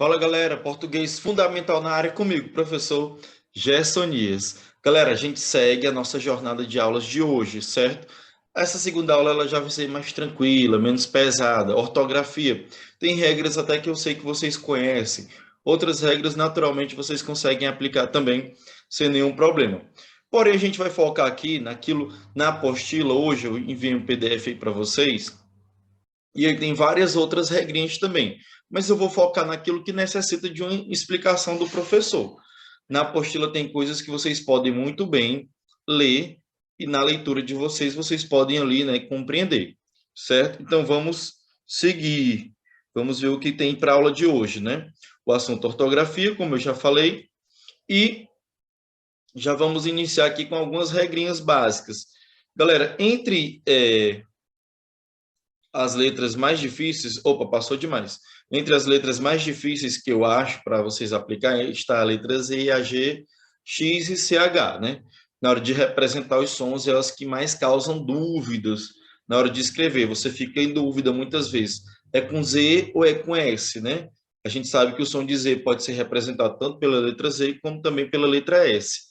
Fala galera, português fundamental na área comigo, professor Gersonias. Galera, a gente segue a nossa jornada de aulas de hoje, certo? Essa segunda aula ela já vai ser mais tranquila, menos pesada. Ortografia, tem regras até que eu sei que vocês conhecem. Outras regras, naturalmente, vocês conseguem aplicar também sem nenhum problema. Porém, a gente vai focar aqui na apostila. Hoje eu enviei um PDF aí para vocês e ele tem várias outras regrinhas também. Mas eu vou focar naquilo que necessita de uma explicação do professor. Na apostila tem coisas que vocês podem muito bem ler e na leitura de vocês, vocês podem ali, né, compreender, certo? Então vamos seguir. Vamos ver o que tem para a aula de hoje, né? O assunto ortografia, como eu já falei, e já vamos iniciar aqui com algumas regrinhas básicas. Galera, entre as letras mais difíceis, opa, passou demais. Entre as letras mais difíceis que eu acho para vocês aplicar está a letra Z, a G, X e CH, né? Na hora de representar os sons, é as que mais causam dúvidas na hora de escrever. Você fica em dúvida muitas vezes, é com Z ou é com S, né? A gente sabe que o som de Z pode ser representado tanto pela letra Z como também pela letra S.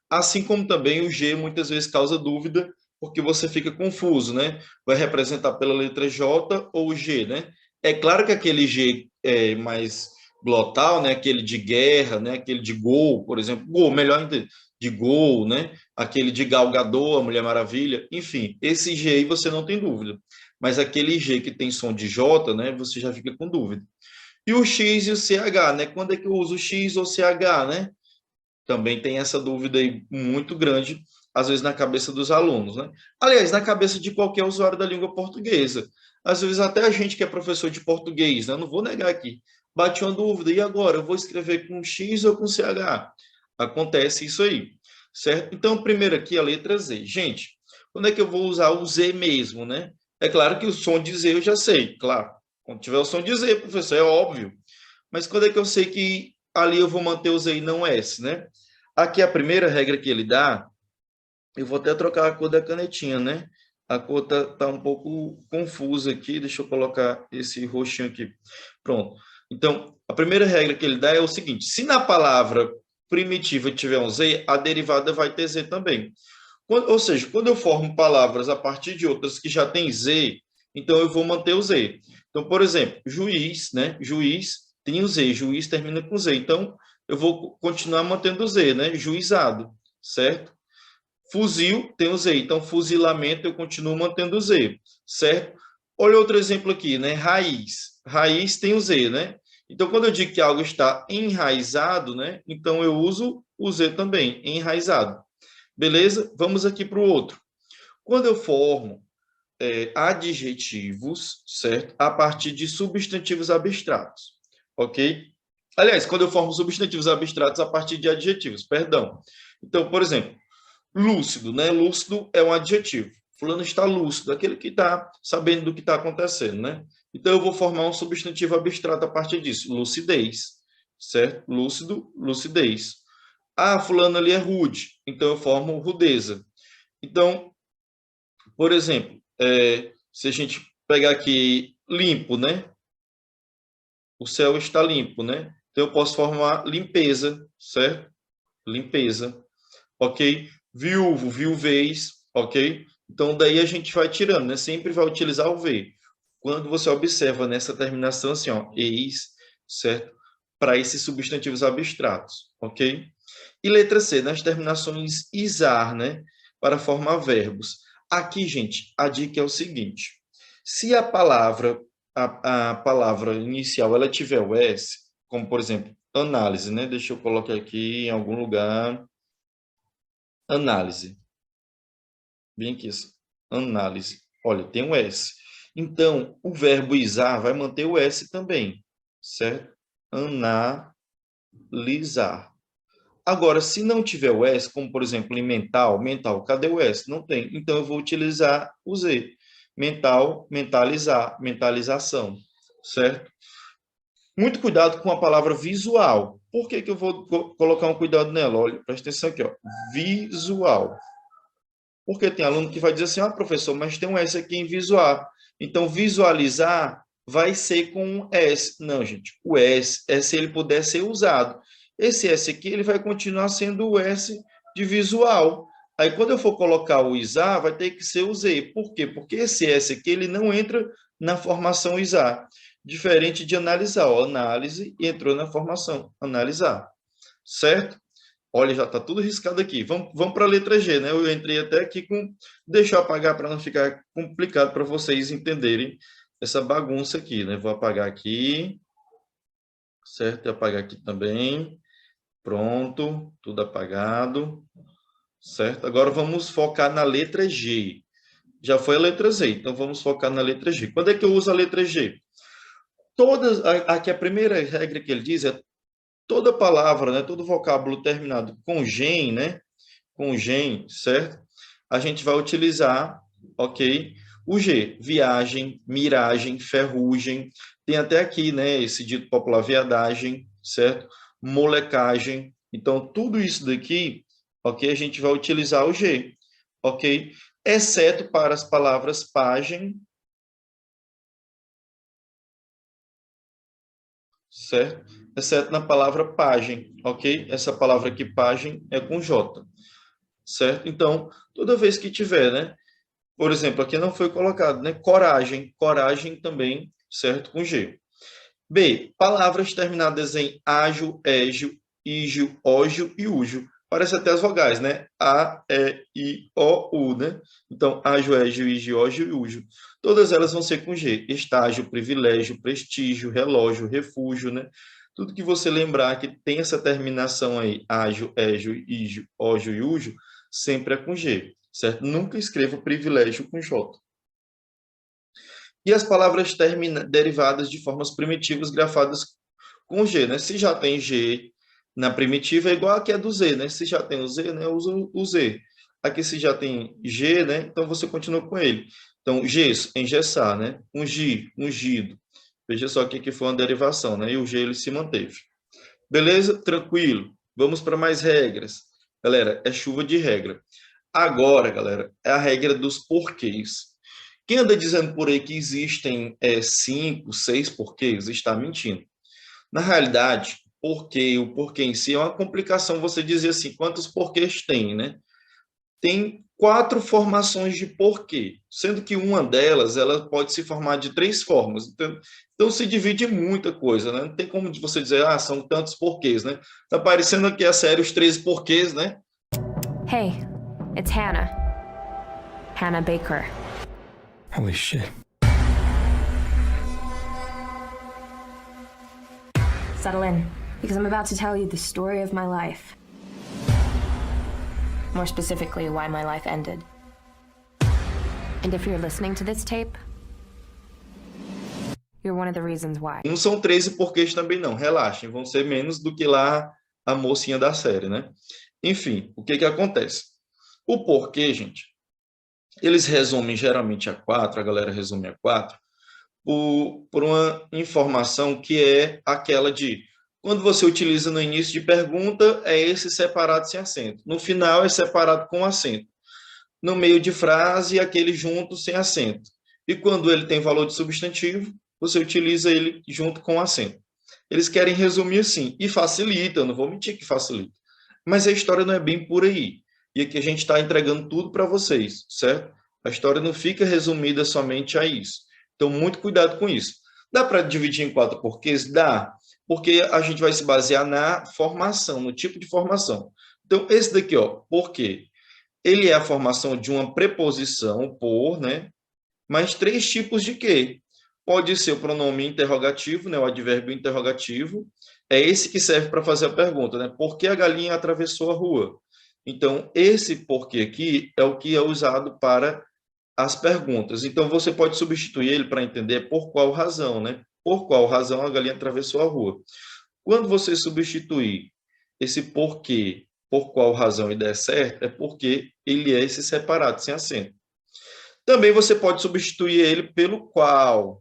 Assim como também o G muitas vezes causa dúvida porque você fica confuso, né? Vai representar pela letra J ou G, né? É claro que aquele G é mais glotal, né? Aquele de guerra, né? Aquele de gol, por exemplo, gol, melhor ainda, de gol, né? Aquele de Gal Gadot, a Mulher Maravilha, enfim, esse G aí você não tem dúvida. Mas aquele G que tem som de J, né? Você já fica com dúvida. E o X e o CH, né? Quando é que eu uso X ou CH, né? Também tem essa dúvida aí muito grande, às vezes, na cabeça dos alunos, né? Aliás, na cabeça de qualquer usuário da língua portuguesa. Às vezes, até a gente que é professor de português, né? Eu não vou negar aqui, bate uma dúvida, e agora? Eu vou escrever com X ou com CH? Acontece isso aí, certo? Então, primeiro aqui, a letra Z. Gente, quando é que eu vou usar o Z mesmo, né? É claro que o som de Z eu já sei, claro. Quando tiver o som de Z, professor, é óbvio. Mas quando é que eu sei que ali eu vou manter o Z e não S, né? Aqui a primeira regra que ele dá, eu vou até trocar a cor da canetinha, né? A cor tá um pouco confusa aqui, deixa eu colocar esse roxinho aqui. Pronto. Então, a primeira regra que ele dá é o seguinte, se na palavra primitiva tiver um Z, a derivada vai ter Z também. Ou seja, quando eu formo palavras a partir de outras que já têm Z, então eu vou manter o Z. Então, por exemplo, juiz, né? Juiz tem o Z, juiz termina com Z. Então, eu vou continuar mantendo o Z, né? Juizado, certo? Fuzil tem o Z, então fuzilamento eu continuo mantendo o Z, certo? Olha outro exemplo aqui, né? Raiz. Raiz tem o Z, né? Então, quando eu digo que algo está enraizado, né? Então, eu uso o Z também, enraizado. Beleza? Vamos aqui para o outro. Quando eu formo adjetivos, certo? A partir de substantivos abstratos, ok? Aliás, quando eu formo substantivos abstratos a partir de adjetivos, perdão. Então, por exemplo, lúcido, né? Lúcido é um adjetivo. Fulano está lúcido, aquele que está sabendo do que está acontecendo, né? Então, eu vou formar um substantivo abstrato a partir disso, lucidez, certo? Lúcido, lucidez. Ah, fulano ali é rude, então eu formo rudeza. Então, por exemplo, se a gente pegar aqui limpo, né? O céu está limpo, né? Então eu posso formar limpeza, certo? Limpeza, ok? Viúvo, viuvez, ok? Então daí a gente vai tirando, né? Sempre vai utilizar o V. Quando você observa nessa terminação assim, ó, eis, certo? Para esses substantivos abstratos, ok? E letra C, nas terminações isar, né? Para formar verbos. Aqui, gente, a dica é o seguinte: se a palavra inicial, ela tiver o S, como por exemplo, análise, né? Deixa eu colocar aqui em algum lugar. Análise. Bem aqui, análise. Olha, tem um S. Então, o verbo isar vai manter o S também, certo? Analisar. Agora, se não tiver o S, como por exemplo em mental, mental, cadê o S? Não tem. Então eu vou utilizar o Z. Mental, mentalizar, mentalização, certo? Muito cuidado com a palavra visual. Por que eu vou colocar um cuidado nela? Olha, presta atenção aqui, ó. Visual. Porque tem aluno que vai dizer assim, ah, professor, mas tem um S aqui em visual. Então, visualizar vai ser com um S. Não, gente, o S é se ele puder ser usado. Esse S aqui, ele vai continuar sendo o S de visual. Aí, quando eu for colocar o ISA, vai ter que ser o Z. Por quê? Porque esse S aqui, ele não entra na formação ISA. Diferente de analisar. Ó, análise entrou na formação analisar. Certo? Olha, já está tudo riscado aqui. Vamos para a letra G, né? Eu entrei até aqui com... Deixa eu apagar para não ficar complicado para vocês entenderem essa bagunça aqui, né? Vou apagar aqui. Certo? E apagar aqui também. Pronto. Tudo apagado. Certo? Agora vamos focar na letra G. Já foi a letra Z, então vamos focar na letra G. Quando é que eu uso a letra G? Aqui a primeira regra que ele diz é toda palavra, né, todo vocábulo terminado com gen, né, com gen, certo? A gente vai utilizar, ok? O G, viagem, miragem, ferrugem, tem até aqui, né, esse dito popular, viadagem, certo? Molecagem. Então, tudo isso daqui, ok? A gente vai utilizar o G, ok? Exceto para as palavras página, certo? Exceto na palavra página, ok? Essa palavra aqui, página, é com J, certo? Então, toda vez que tiver, né? Por exemplo, aqui não foi colocado, né? Coragem, coragem também, certo? Com G. B, palavras terminadas em ágio, égio, ígio, ógio e úgio. Parece até as vogais, né? A, E, I, O, U, né? Então, ágio, égio, ígio, ógio e úgio. Todas elas vão ser com G. Estágio, privilégio, prestígio, relógio, refúgio, né? Tudo que você lembrar que tem essa terminação aí, ágio, égio, ígio, ógio e úgio, sempre é com G, certo? Nunca escreva privilégio com J. E as palavras derivadas de formas primitivas grafadas com G, né? Se já tem G na primitiva, é igual aqui a do Z, né? Se já tem o Z, né? Eu uso o Z. Aqui se já tem G, né? Então você continua com ele. Então, gesso, engessar, né? Ungir, ungido. Veja só que aqui foi uma derivação, né? E o G ele se manteve. Beleza? Tranquilo. Vamos para mais regras. Galera, é chuva de regra. Agora, galera, é a regra dos porquês. Quem anda dizendo por aí que existem 5, 6 porquês, está mentindo. Na realidade, o porquê em si é uma complicação você dizer assim, quantos porquês tem, né? Tem 4 formações de porquê, sendo que uma delas, ela pode se formar de 3 formas. Então se divide em muita coisa, né? Não tem como você dizer, são tantos porquês, né? Tá aparecendo aqui a série Os 13 Porquês, né? Hey, it's Hannah. Hannah Baker. Holy shit. Settle in, because I'm about to tell you the story of my life. More specifically, why my life ended. And if you're listening to this tape, you're one of the reasons why. Não são 13 porquês também não, relaxem, vão ser menos do que lá a mocinha da série, né? Enfim, o que que acontece? O porquê, gente, eles resumem geralmente a 4, a galera resume a 4, por uma informação que é aquela de quando você utiliza no início de pergunta, é esse separado sem acento. No final, é separado com acento. No meio de frase, aquele junto sem acento. E quando ele tem valor de substantivo, você utiliza ele junto com acento. Eles querem resumir assim, e facilita, eu não vou mentir que facilita. Mas a história não é bem por aí. E aqui a gente está entregando tudo para vocês, certo? A história não fica resumida somente a isso. Então, muito cuidado com isso. Dá para dividir em 4 porquês? Dá, porque a gente vai se basear na formação, no tipo de formação. Então, esse daqui, ó, porquê? Ele é a formação de uma preposição, por, né? Mas 3 tipos de quê? Pode ser o pronome interrogativo, né? O advérbio interrogativo. É esse que serve para fazer a pergunta, né? Por que a galinha atravessou a rua? Então, esse porquê aqui é o que é usado para as perguntas. Então, você pode substituir ele para entender por qual razão, né? Por qual razão a galinha atravessou a rua. Quando você substituir esse porquê, por qual razão e der certo, é porque ele é esse separado, sem acento. Também você pode substituir ele pelo qual.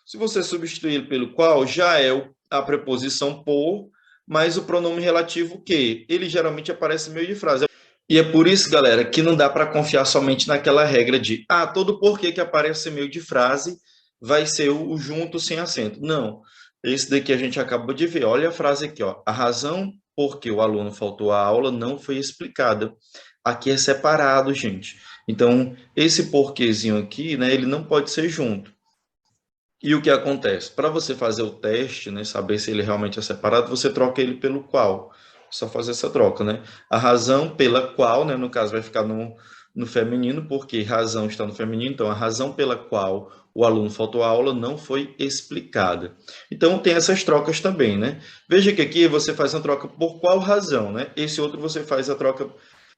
Se você substituir ele pelo qual, já é a preposição por, mas o pronome relativo que. Ele geralmente aparece no meio de frase. E é por isso, galera, que não dá para confiar somente naquela regra de todo porquê que aparece em meio de frase vai ser o junto sem acento. Não, esse daqui a gente acabou de ver. Olha a frase aqui, ó. A razão por que o aluno faltou à aula não foi explicada. Aqui é separado, gente. Então, esse porquezinho aqui, né, ele não pode ser junto. E o que acontece? Para você fazer o teste, né, saber se ele realmente é separado, você troca ele pelo qual. Só fazer essa troca, né? A razão pela qual, né, no caso vai ficar no feminino, porque razão está no feminino, então a razão pela qual o aluno faltou à aula não foi explicada. Então tem essas trocas também, né? Veja que aqui você faz a troca por qual razão, né? Esse outro você faz a troca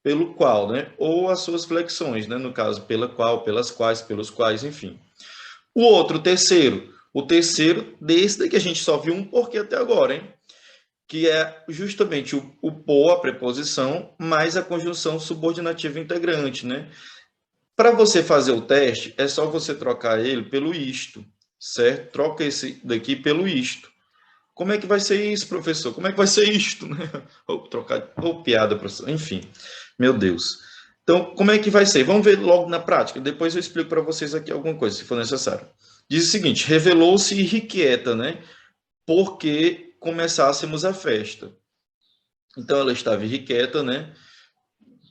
pelo qual, né? Ou as suas flexões, né? No caso, pela qual, pelas quais, pelos quais, enfim. O outro, o terceiro desse daqui a gente só viu um porquê até agora, hein? Que é justamente o por, a preposição, mais a conjunção subordinativa integrante, né? Para você fazer o teste, é só você trocar ele pelo isto, certo? Troca esse daqui pelo isto. Como é que vai ser isso, professor? Como é que vai ser isto, né? Ou trocar, ou piada, professor. Enfim, meu Deus. Então, como é que vai ser? Vamos ver logo na prática. Depois eu explico para vocês aqui alguma coisa, se for necessário. Diz o seguinte: revelou-se irrequieta, né? Porque começássemos a festa. Então, ela estava irrequieta, né?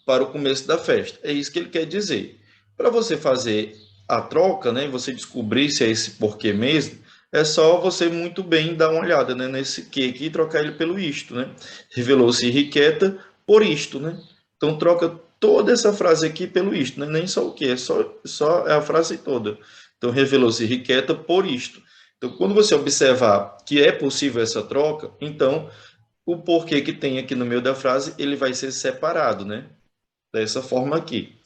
Para o começo da festa. É isso que ele quer dizer. Para você fazer a troca, né? Você descobrir se é esse porquê mesmo, é só você muito bem dar uma olhada, né, nesse que aqui e trocar ele pelo isto, né? Revelou-se irrequieta por isto, né? Então, troca toda essa frase aqui pelo isto, né? Nem só o que, é só a frase toda. Então, revelou-se irrequieta por isto. Então, quando você observar que é possível essa troca, então, o porquê que tem aqui no meio da frase, ele vai ser separado, né? Dessa forma aqui.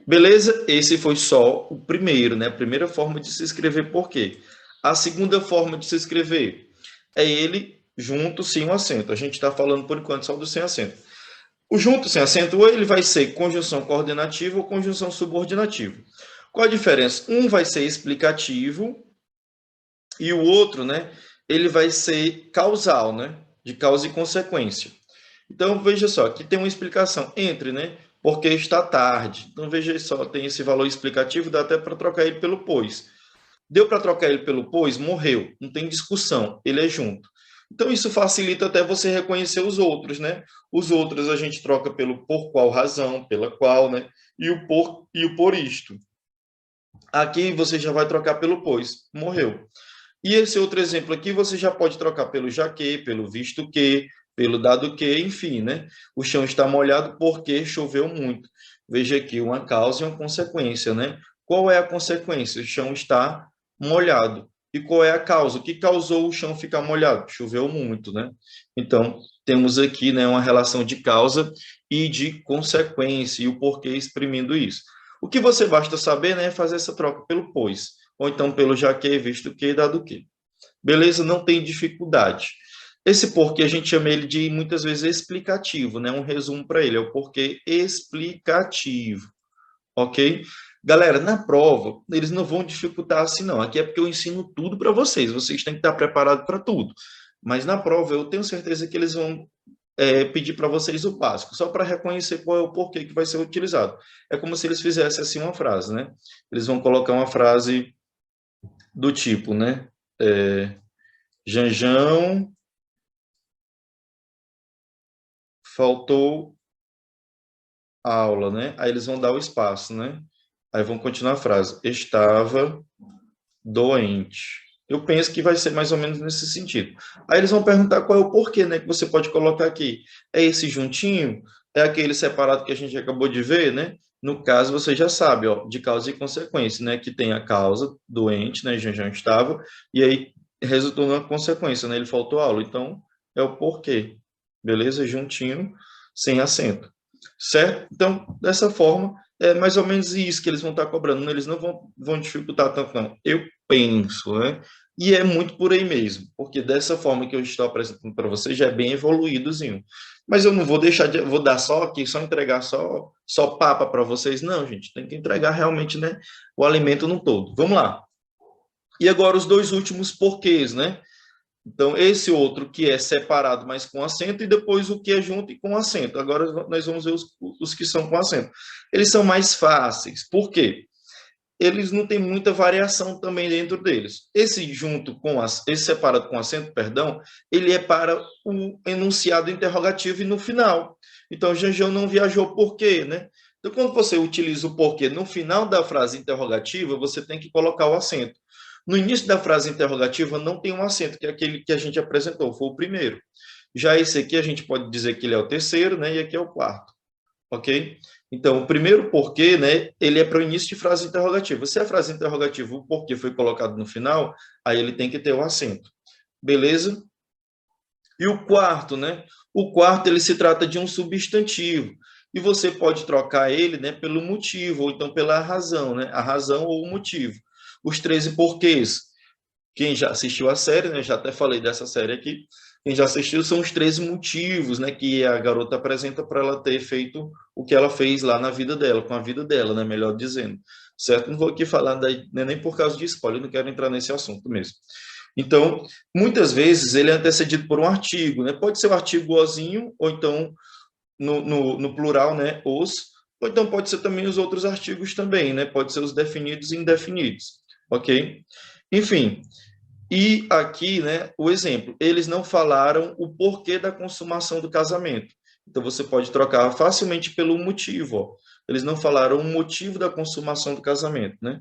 Beleza? Esse foi só o primeiro, né? A primeira forma de se escrever porquê. A segunda forma de se escrever é ele junto sem o acento. A gente está falando, por enquanto, só do sem acento. O junto sem acento, ou ele vai ser conjunção coordenativa ou conjunção subordinativa. Qual a diferença? Um vai ser explicativo e o outro, né? Ele vai ser causal, né? De causa e consequência. Então, veja só, aqui tem uma explicação entre, né? Porque está tarde. Então, veja só, tem esse valor explicativo, dá até para trocar ele pelo pois. Deu para trocar ele pelo pois, morreu. Não tem discussão, ele é junto. Então, isso facilita até você reconhecer os outros, né? Os outros a gente troca pelo por qual razão, pela qual, né? E o por isto. Aqui você já vai trocar pelo pois, morreu. E esse outro exemplo aqui você já pode trocar pelo já que, pelo visto que, pelo dado que, enfim, né? O chão está molhado porque choveu muito. Veja aqui uma causa e uma consequência, né? Qual é a consequência? O chão está molhado. E qual é a causa? O que causou o chão ficar molhado? Choveu muito, né? Então, temos aqui, né, uma relação de causa e de consequência, e o porquê exprimindo isso. O que você basta saber, né, é fazer essa troca pelo pois, ou então pelo já que, visto que, dado que. Beleza? Não tem dificuldade. Esse porquê a gente chama ele de, muitas vezes, explicativo, né? Um resumo para ele, é o porquê explicativo, ok? Galera, na prova, eles não vão dificultar assim, não. Aqui é porque eu ensino tudo para vocês, vocês têm que estar preparados para tudo. Mas na prova, eu tenho certeza que eles vão pedir para vocês o básico, só para reconhecer qual é o porquê que vai ser utilizado. É como se eles fizessem assim uma frase, né? Eles vão colocar uma frase do tipo, né? Janjão faltou aula, né? Aí eles vão dar o espaço, né? Aí vão continuar a frase. Estava doente. Eu penso que vai ser mais ou menos nesse sentido. Aí eles vão perguntar qual é o porquê, né? Que você pode colocar aqui. É esse juntinho? É aquele separado que a gente acabou de ver, né? No caso, você já sabe, ó, de causa e consequência, né? Que tem a causa, doente, né? Já estava, e aí resultou na consequência, né? Ele faltou aula. Então, é o porquê. Beleza? Juntinho, sem acento. Certo? Então, dessa forma, é mais ou menos isso que eles vão estar cobrando. Eles não vão dificultar tanto, não. Eu penso, né? E é muito por aí mesmo, porque dessa forma que eu estou apresentando para vocês já é bem evoluídozinho. Mas eu não vou deixar de, vou dar só aqui, só entregar só papa para vocês, não, gente. Tem que entregar realmente, né, o alimento no todo. Vamos lá. E agora os dois últimos porquês, né? Então, esse outro que é separado, mas com acento, e depois o que é junto e com acento. Agora nós vamos ver os que são com acento. Eles são mais fáceis. Por quê? eles não têm muita variação também dentro deles. Esse separado com acento, perdão, ele é para o enunciado interrogativo e no final. Então, Janjão não viajou por quê, né? Então, quando você utiliza o porquê no final da frase interrogativa, você tem que colocar o acento. No início da frase interrogativa não tem um acento, que é aquele que a gente apresentou, foi o primeiro. Já esse aqui a gente pode dizer que ele é o terceiro, né? E aqui é o quarto, ok? Então, o primeiro porquê, né? Ele é para o início de frase interrogativa. Se a frase interrogativa, o porquê foi colocado no final, aí ele tem que ter o acento. Beleza? E o quarto, né? O quarto, ele se trata de um substantivo. E você pode trocar ele, né, pelo motivo, ou então pela razão, né? A razão ou o motivo. Os 13 porquês. Quem já assistiu a série, né? Já até falei dessa série aqui. Quem já assistiu são os 13 motivos, né, que a garota apresenta para ela ter feito o que ela fez lá na vida dela, com a vida dela, né, melhor dizendo. Certo? Não vou aqui falar daí, né, nem por causa de spoiler, não quero entrar nesse assunto mesmo. Então, muitas vezes ele é antecedido por um artigo, né? Pode ser o artigo ozinho, ou então no plural, né, os, ou então pode ser também os outros artigos também, né? Pode ser os definidos e indefinidos, ok? Enfim, e aqui, né, o exemplo, eles não falaram o porquê da consumação do casamento. Então, você pode trocar facilmente pelo motivo, ó. Eles não falaram o motivo da consumação do casamento, né?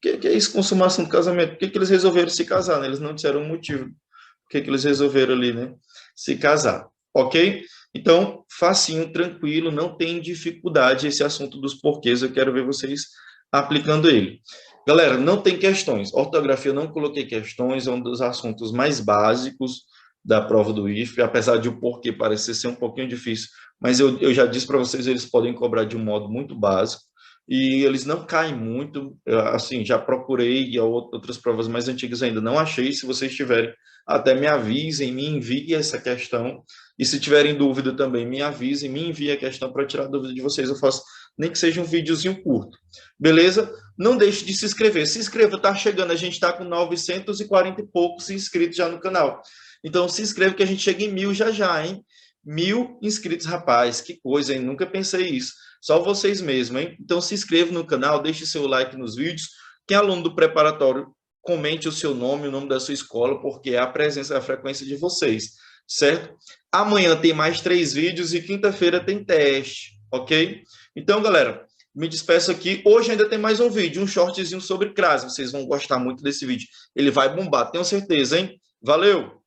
O que é isso, consumação do casamento? Por que eles resolveram se casar, né? Eles não disseram o motivo. Por que eles resolveram ali, né, se casar, ok? Então, facinho, tranquilo, não tem dificuldade esse assunto dos porquês, eu quero ver vocês aplicando ele. Galera, não tem questões. Ortografia, eu não coloquei questões, é um dos assuntos mais básicos da prova do IFE, apesar de o porquê parecer ser um pouquinho difícil, mas eu já disse para vocês, eles podem cobrar de um modo muito básico, e eles não caem muito, assim, já procurei e outras provas mais antigas ainda não achei, se vocês tiverem, até me avisem, me enviem essa questão, e se tiverem dúvida também, me avisem, me enviem a questão para tirar a dúvida de vocês, eu faço nem que seja um videozinho curto, beleza? Não deixe de se inscrever, se inscreva, tá chegando, a gente está com 940 e poucos inscritos já no canal, então se inscreva que a gente chega em 1000 já, hein? 1000 inscritos, rapaz, que coisa, hein? Nunca pensei isso. Só vocês mesmos, hein? Então se inscreva no canal, deixe seu like nos vídeos. Quem é aluno do preparatório, comente o seu nome, o nome da sua escola, porque é a presença, a frequência de vocês, certo? Amanhã tem mais 3 vídeos e quinta-feira tem teste, ok? Então, galera, me despeço aqui. Hoje ainda tem mais um vídeo, um shortzinho sobre crase. Vocês vão gostar muito desse vídeo. Ele vai bombar, tenho certeza, hein? Valeu!